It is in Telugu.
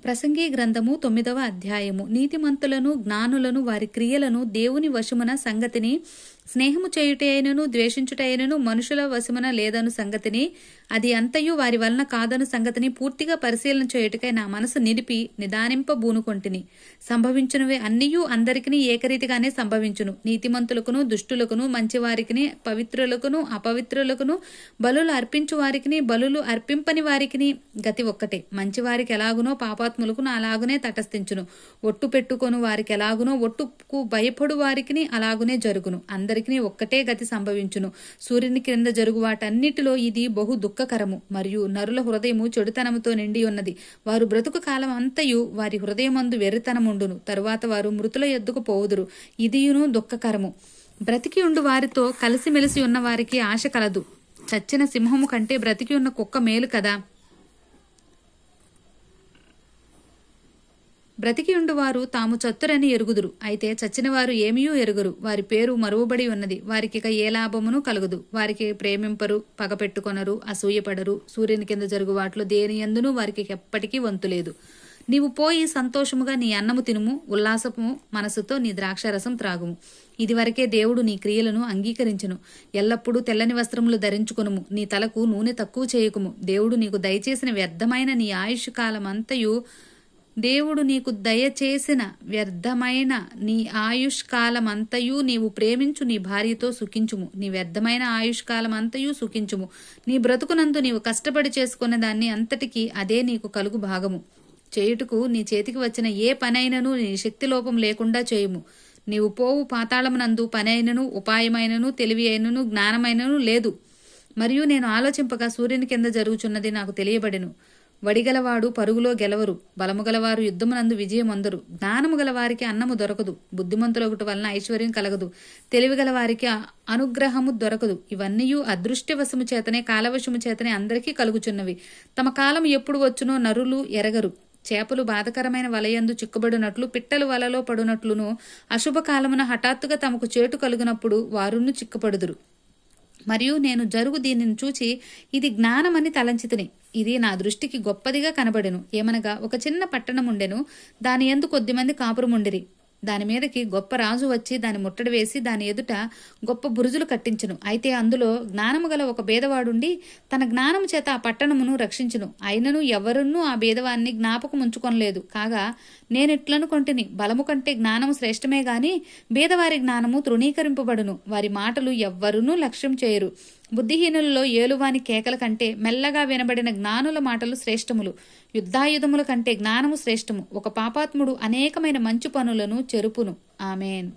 ప్రసంగి గ్రంథము 9వ అధ్యాయము. నీతిమంతులను జ్ఞానులను వారి క్రియలను దేవుని వశమున సంగతిని, స్నేహము చేయుటైనను ద్వేషించుటైనను మనుషుల వశమున లేదను సంగతిని, అది అంతయు వారి వలన కాదను సంగతిని పూర్తిగా పరిశీలన చేయుటకై నా మనసు నిలిపి నిదానింపబూనుకొంటిని. సంభవించునవి అన్నియూ అందరికిని ఏకరీతిగానే సంభవించును. నీతిమంతులకును దుష్టులకును, మంచివారికిని పవిత్రులకును అపవిత్రులకును, బలులు అర్పించు వారికిని బలులు అర్పింపని వారికిని గతి ఒక్కటే. మంచివారికి ఎలాగునో పాపాత్ములకును అలాగునే తటస్థించును. ఒట్టు పెట్టుకొను వారికి ఎలాగునో ఒట్టుకు భయపడు వారికిని అలాగునే జరుగును. అందరికీ ఒక్కటే గతి సంభవించును. సూర్యుని క్రింద జరుగు వాటన్నిటిలో ఇది బహు దుఃఖకరము. మరియు నరుల హృదయము చెడుతనముతో నిండి ఉన్నది. వారు బ్రతుకు కాలం అంతయు వారి హృదయమందు వెర్రితనముండును. తరువాత వారు మృతుల యొద్దకు పోవుదురు. ఇదియును దుఃఖకరము. బ్రతికి ఉండు వారితో కలిసిమెలిసి ఉన్న వారికి ఆశ కలదు. చచ్చిన సింహము కంటే బ్రతికి ఉన్న కుక్క మేలు కదా. బ్రతికి ఉండువారు తాము చత్తురని ఎరుగుదురు. అయితే చచ్చినవారు ఏమీయూ ఎరుగురు. వారి పేరు మరువబడి ఉన్నది. వారికిక ఏ లాభమును కలుగదు. వారికి ప్రేమింపరు, పగపెట్టుకొనరు, అసూయపడరు. సూర్యుని కింద జరుగు వాటిలో దేని యందును వారికి ఎప్పటికీ వంతులేదు. నీవు పోయి సంతోషముగా నీ అన్నము తినుము, ఉల్లాసము మనసుతో నీ ద్రాక్షారసం త్రాగుము. ఇదివరకే దేవుడు నీ క్రియలను అంగీకరించును. ఎల్లప్పుడూ తెల్లని వస్త్రములు ధరించుకొనుము. నీ తలకు నూనె తక్కువ చేయకుము. దేవుడు నీకు దయచేసిన వ్యర్థమైన నీ ఆయుష్ కాలమంతయు నీవు ప్రేమించు నీ భార్యతో సుఖించుము. నీ వ్యర్థమైన ఆయుష్కాలమంతయు సుఖించుము. నీ బ్రతుకునందు నీవు కష్టపడి చేసుకున్న దాన్ని అంతటికీ అదే నీకు కలుగు భాగము. చేయుటకు నీ చేతికి వచ్చిన ఏ పనైనను నీ శక్తి లోపం లేకుండా చేయుము. నీవు పోవు పాతాళమునందు పనైనను ఉపాయమైనను తెలివి అయినను జ్ఞానమైనను లేదు. మరియు నేను ఆలోచింపగా సూర్యుని కింద జరుగుచున్నది నాకు తెలియబడెను. వడిగలవాడు పరుగులో గెలవరు. బలము గలవారు యుద్ధమునందు విజయమొందరు. జ్ఞానము గలవారికి అన్నము దొరకదు. బుద్ధిమంతులొకటి వలన ఐశ్వర్యం కలగదు. తెలివి గలవారికి అనుగ్రహము దొరకదు. ఇవన్నీయూ అదృష్టవశము చేతనే కాలవశము చేతనే అందరికీ కలుగుచున్నవి. తమ కాలం ఎప్పుడు వచ్చునో నరులు ఎరగరు. చేపలు బాధకరమైన వలయందు చిక్కుబడినట్లు, పిట్టలు వలలో పడునట్లును అశుభకాలమున హఠాత్తుగా తమకు చేటు కలుగునప్పుడు వారును చిక్కుపడుదురు. మరియు నేను జరుగు దీనిని చూచి ఇది జ్ఞానమని తలంచితిని. ఇది నా దృష్టికి గొప్పదిగా కనబడెను. ఏమనగా ఒక చిన్న పట్టణముండెను. దాని యందు కొద్దిమంది కాపురముండిరి. దాని మీదకి గొప్ప రాజు వచ్చి దాని ముట్టడి వేసి దాని ఎదుట గొప్ప బురుజులు కట్టించును. అయితే అందులో జ్ఞానము గల ఒక బేదవాడుండి తన జ్ఞానము చేత ఆ పట్టణమును రక్షించును. అయినను ఎవరున్నూ ఆ బేదవాన్ని జ్ఞాపకం ఉంచుకొనలేదు. కాగా నేనిట్లనుకొంటిని, బలము కంటే జ్ఞానము శ్రేష్టమే గాని బేదవారి జ్ఞానము తృణీకరింపబడును. వారి మాటలు ఎవ్వరునూ లక్ష్యం చేయరు. బుద్ధిహీనులలో ఏలువాని కేకల కంటే మెల్లగా వినబడిన జ్ఞానుల మాటలు శ్రేష్టములు. యుద్ధాయుధముల కంటే జ్ఞానము శ్రేష్టము. ఒక పాపాత్ముడు అనేకమైన మంచి పనులను చెరుపును. ఆమేన్.